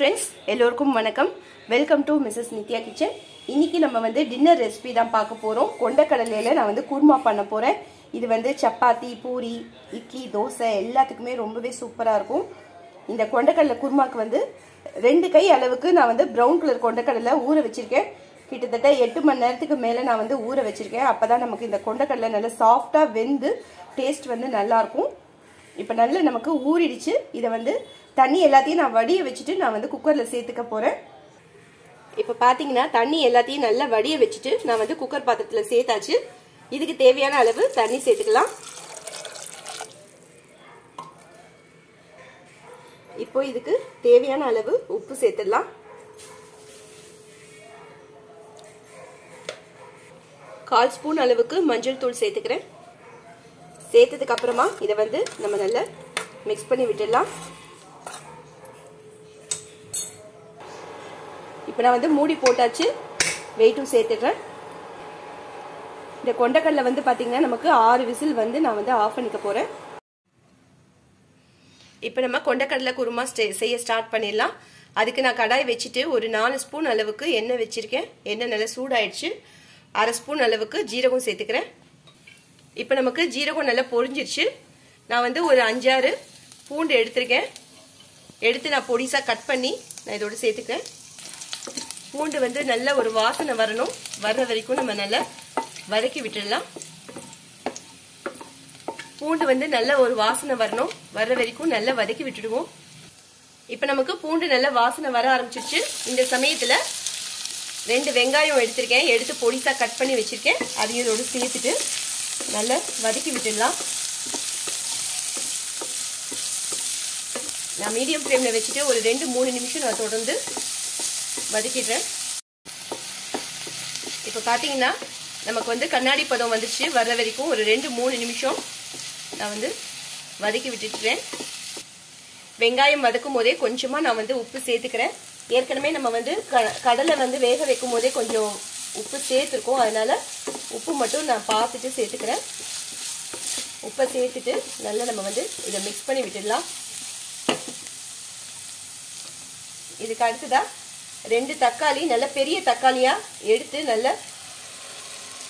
Friends எல்லோருக்கும் வணக்கம் welcome to Mrs Nithya kitchen இன்னைக்கு நம்ம வந்து டின்னர் ரெசிபி தான் பார்க்க போறோம் கொண்டக்கடலையில நான் வந்து குருமா பண்ண போறேன் இது வந்து சப்பாத்தி பூரி இட்லி தோசை எல்லாத்துக்குமே ரொம்பவே சூப்பரா இருக்கும் இந்த கொண்டக்கடலை குருமாக்கு வந்து 2 கை அளவுக்கு நான் வந்து பிரவுன் கலர் கொண்டக்கடலை ஊற வச்சிருக்கேன் கிட்டத்தட்ட 8 மணி நேரத்துக்கு மேல நான் வந்து ஊற வச்சிருக்கேன் அப்பதான் நமக்கு இந்த கொண்டக்கடலை நல்லா சாஃப்ட்டா வெந்து டேஸ்ட் வந்து நல்லா இருக்கும் இப்போ நல்லா நமக்கு ஊறிடுச்சு இத வந்து தண்ணி எல்லாத்தையும் நான் வடிய வச்சிட்டு நான் வந்து குக்கர்ல சேர்த்துக்க போறேன் இப்போ பாத்தீங்கன்னா தண்ணி எல்லாத்தையும் நல்லா வடிய வச்சிட்டு நான் வந்து குக்கர் பாத்திரத்துல சேர்த்தாச்சு இதுக்கு தேவையான அளவு தண்ணி சேர்த்துக்கலாம் இப்போ இதுக்கு தேவையான அளவு உப்பு சேர்த்துடலாம் கால் ஸ்பூன் அளவுக்கு மஞ்சள் தூள் சேர்த்துக்கிறேன் சேர்த்ததுக்கு அப்புறமா இத வந்து நம்ம நல்லா மிக்ஸ் பண்ணி விட்டுடலாம் இப்போ நான் வந்து மூடி போட்டாச்சு வெயிட்டும் சேர்த்துடுறேன் இந்த கொண்டக்கடலை வந்து பாத்தீங்கன்னா நமக்கு 6 விசில் வந்து நான் வந்து ஆஃப் பண்ணிக்க போறேன் இப்போ நம்ம கொண்டக்கடலை குருமா செய்ய ஸ்டார்ட் பண்ணிடலாம் அதுக்கு நான் கடாய் வச்சுட்டு ஒரு 4 ஸ்பூன் அளவுக்கு எண்ணெய் வச்சிருக்கேன் எண்ணெய் நல்லா சூடாயிடுச்சு 1/2 ஸ்பூன் அளவுக்கு ஜீரகம் சேர்த்துக்கிறேன் இப்போ நமக்கு ஜீரகம் நல்லா பொரிஞ்சிருச்சு நான் வந்து ஒரு 5-6 பூண்டு எடுத்துருக்கேன் எடுத்து நான் பொடிசா கட் பண்ணி நான் இதோட சேர்த்துக்கிறேன் பூண்டு வந்து நல்ல ஒரு வாசனை வரணும் வர்ற வரைக்கும் நம்ம நல்லா வதக்கி விட்டுடலாம் பூண்டு வந்து நல்ல ஒரு வாசனை வரணும் வர்ற வரைக்கும் நல்லா வதக்கி விட்டுடுவோம் இப்போ நமக்கு பூண்டு நல்ல வாசனை வர ஆரம்பிச்சிருச்சு இந்த சமயத்துல 2 வெங்காயம் எடுத்திருக்கேன் எடுத்து பொடிசா கட் பண்ணி வச்சிருக்கேன் அதையும் இதோட சேர்த்துட்டு நல்லா வதக்கி விட்டுடலாம் நான் மீடியம் ஃப்ளேம்ல வச்சுட்டு ஒரு 2-3 நிமிஷம் நான் தொடர்ந்து வதக்கிடுறேன் இப்போ பாத்தீங்கன்னா நமக்கு வந்து கண்ணாடி பதம் வந்துச்சு வர்ற வரைக்கும் ஒரு 2-3 நிமிஷம் நான் வந்து வதக்கி விட்டுட்டுறேன் வெங்காயம் வதக்கும் போதே கொஞ்சமா நான் வந்து உப்பு சேர்த்துக்கிறேன் ஏற்கனவே நம்ம வந்து கடலை வந்து வேக வைக்கும் போதே கொஞ்சம் உப்பு சேர்த்துருக்கோம் அதனால உப்பு மட்டும் நான் பார்த்துட்டு சேர்த்துக்கிறேன் உப்பை சேர்த்துட்டு நல்லா நம்ம வந்து இதை மிக்ஸ் பண்ணி விட்டுடலாம் இதுக்கு அடுத்ததா 2 தக்காளி நல்ல பெரிய தக்காளியா எடுத்து நல்ல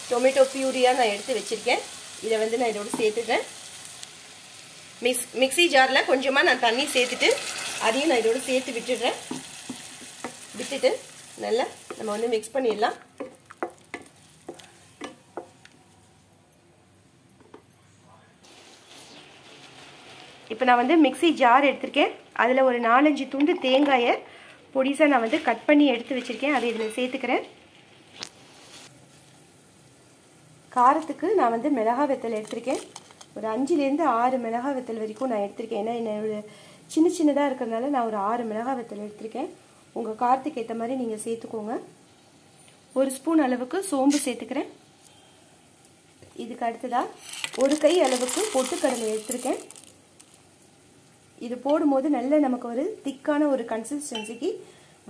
டொமேட்டோ பியூரியா நான் எடுத்து வச்சிருக்கேன் இதை வந்து நான் இதோட சேர்த்துக்கிறேன் மிக்ஸி ஜார்ல கொஞ்சமா நான் தண்ணி சேர்த்துட்டு அதையும் நான் இதோட சேர்த்து விட்டுடுறேன் விட்டுட்டு நல்லா நம்ம வந்து மிக்ஸ் பண்ணிடலாம் இப்போ நான் வந்து மிக்ஸி ஜார் எடுத்திருக்கேன் அதில் ஒரு 4-5 துண்டு தேங்காயை பொடிசா நான் வந்து கட் பண்ணி எடுத்து வச்சிருக்கேன் அதை இதில் சேர்த்துக்கிறேன் காரத்துக்கு நான் வந்து மிளகாய் வத்தல் எடுத்திருக்கேன் ஒரு 5-6 மிளகாய் வத்தல் வரைக்கும் நான் எடுத்திருக்கேன் ஏன்னா என்னோட சின்னதாக இருக்கிறதுனால நான் ஒரு 6 மிளகாய் வத்தல் எடுத்திருக்கேன் உங்கள் காரத்துக்கு ஏற்ற மாதிரி நீங்கள் சேர்த்துக்கோங்க 1 ஸ்பூன் அளவுக்கு சோம்பு சேர்த்துக்கிறேன் இதுக்கு அடுத்ததா 1 கை அளவுக்கு பொட்டுக்கடலை எடுத்திருக்கேன் இது போடும்போது நல்ல நமக்கு ஒரு திக்கான ஒரு கன்சிஸ்டன்சிக்கு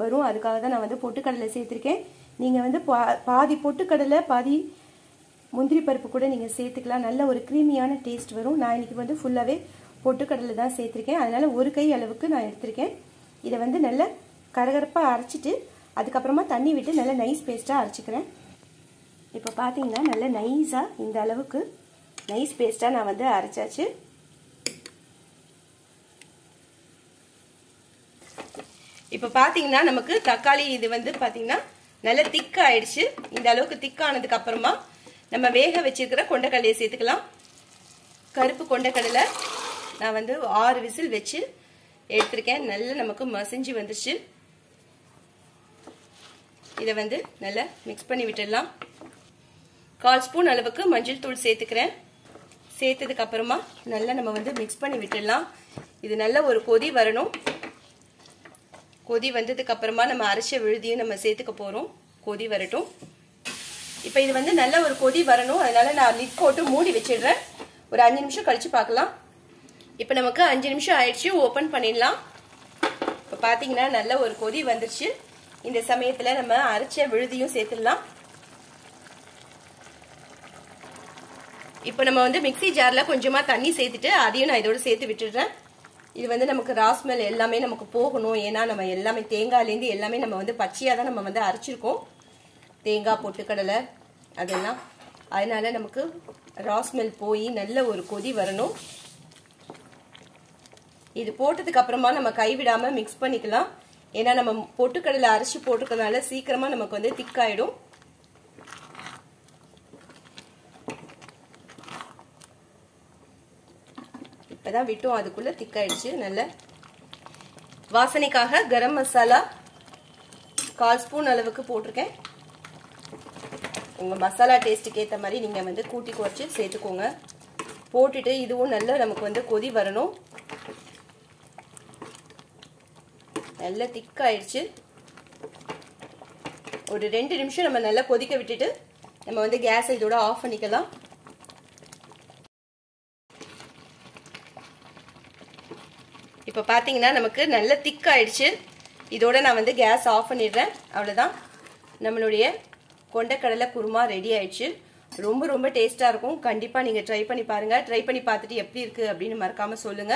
வரும் அதுக்காக தான் நான் வந்து பொட்டுக்கடலை சேர்த்துருக்கேன் நீங்கள் வந்து பாதி பொட்டுக்கடலை பாதி முந்திரி பருப்பு கூட நீங்கள் சேர்த்துக்கலாம் நல்ல ஒரு க்ரீமியான டேஸ்ட் வரும் நான் இன்னைக்கு வந்து ஃபுல்லாகவே பொட்டுக்கடலை தான் சேர்த்துருக்கேன் அதனால 1 கை அளவுக்கு நான் எடுத்திருக்கேன் இதை வந்து நல்ல கரகரப்பாக அரைச்சிட்டு அதுக்கப்புறமா தண்ணி விட்டு நல்ல நைஸ் பேஸ்ட்டாக அரைச்சிக்கிறேன் இப்போ பார்த்தீங்கன்னா நல்ல நைஸாக இந்த அளவுக்கு நைஸ் பேஸ்ட்டாக நான் வந்து அரைச்சாச்சு இப்போ பாத்தீங்கன்னா நமக்கு தக்காளி இது வந்து பாத்தீங்கன்னா நல்ல திக் ஆயிடுச்சு இந்த அளவுக்கு திக் ஆனதுக்கு அப்புறமா நம்ம வேக வச்சிருக்கிற கொண்டக்கடலையை சேர்த்துக்கலாம் கருப்பு கொண்டக்கடலை நான் வந்து 6 விசில் வச்சு எடுத்திருக்கேன் நல்லா நமக்கு மசிஞ்சு வந்துருச்சு இதை வந்து நல்லா மிக்ஸ் பண்ணி விட்டுடலாம் 1/4 ஸ்பூன் அளவுக்கு மஞ்சள் தூள் சேர்த்துக்கிறேன் சேர்த்ததுக்கு அப்புறமா நல்லா நம்ம வந்து மிக்ஸ் பண்ணி விட்டுடலாம் இது நல்ல ஒரு கொதி வரணும் கொதி வந்ததுக்கு அப்புறமா நம்ம அரைச்ச விழுதியும் நம்ம சேர்த்துக்க போறோம் கொதி வரட்டும் இப்போ இது வந்து நல்ல ஒரு கொதி வரணும் அதனால நான் லிட் போட்டு மூடி வச்சிடுறேன் ஒரு 5 நிமிஷம் கழிச்சு பார்க்கலாம் இப்போ நமக்கு 5 நிமிஷம் ஆயிடுச்சு ஓபன் பண்ணிடலாம் இப்போ பாத்தீங்கன்னா நல்ல ஒரு கொதி வந்துருச்சு இந்த சமயத்துல நம்ம அரைச்ச விழுதியும் சேர்த்துடலாம் இப்போ நம்ம வந்து மிக்ஸி ஜார்ல கொஞ்சமா தண்ணி சேர்த்துட்டு அதையும் நான் இதோட சேர்த்து விட்டுடுறேன் இது வந்து நமக்கு ரா ஸ்மெல் எல்லாமே நமக்கு போகணும். ஏன்னா நம்ம எல்லாமே தேங்காயிலேருந்து எல்லாமே நம்ம வந்து பச்சையாக தான் நம்ம வந்து அரைச்சிருக்கோம். தேங்காய், பொட்டுக்கடலை அதெல்லாம். அதனால நமக்கு ரா ஸ்மெல் போய் நல்ல ஒரு கொதி வரணும். இது போட்டதுக்கு அப்புறமா நம்ம கைவிடாம மிக்ஸ் பண்ணிக்கலாம். ஏன்னா நம்ம பொட்டுக்கடலை அரைச்சி போட்டுக்கிறதுனால சீக்கிரமா நமக்கு வந்து திக்காயிடும். இப்பதான் விட்டோம், அதுக்குள்ள திக்காயிடுச்சு. நல்ல வாசனைக்காக கரம் மசாலா 1/4 ஸ்பூன் அளவுக்கு போட்டிருக்கேன். உங்க மசாலா டேஸ்ட்டுக்கு ஏற்ற மாதிரி நீங்க வந்து கூட்டி குறைச்சி சேர்த்துக்கோங்க. போட்டுட்டு இதுவும் நல்ல நமக்கு வந்து கொதி வரணும். நல்ல திக்காயிடுச்சு. ஒரு 2 நிமிஷம் நம்ம நல்லா கொதிக்க விட்டுட்டு நம்ம வந்து கேஸை இதோட ஆஃப் பண்ணிக்கலாம். இப்போ பார்த்தீங்கன்னா நமக்கு நல்ல திக்காயிடுச்சு. இதோட நான் வந்து கேஸ் ஆஃப் பண்ணிடுறேன். அவ்வளோதான், நம்மளுடைய கொண்டக்கடலை குருமா ரெடி ஆயிடுச்சு. ரொம்ப ரொம்ப டேஸ்டா இருக்கும். கண்டிப்பா நீங்க ட்ரை பண்ணி பாருங்க. ட்ரை பண்ணி பார்த்துட்டு எப்படி இருக்கு அப்படின்னு மறக்காம சொல்லுங்க.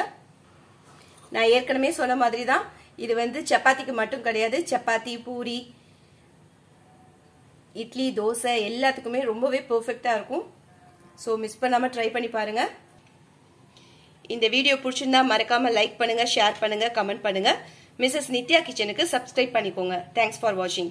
நான் ஏற்கனவே சொன்ன மாதிரி தான் இது வந்து சப்பாத்திக்கு மட்டும் கிடையாது. சப்பாத்தி, பூரி, இட்லி, தோசை எல்லாத்துக்குமே ரொம்பவே பெர்ஃபெக்ட்டா இருக்கும். ஸோ மிஸ் பண்ணாம ட்ரை பண்ணி பாருங்க. இந்த வீடியோ பிடிச்சிருந்தா மறக்காம லைக் பண்ணுங்க, ஷேர் பண்ணுங்க, கமெண்ட் பண்ணுங்க. மிஸ்ஸஸ் நித்யா கிச்சனுக்கு சப்ஸ்கிரைப் பண்ணிக்கோங்க. தேங்க்ஸ் ஃபார் வாட்சிங்.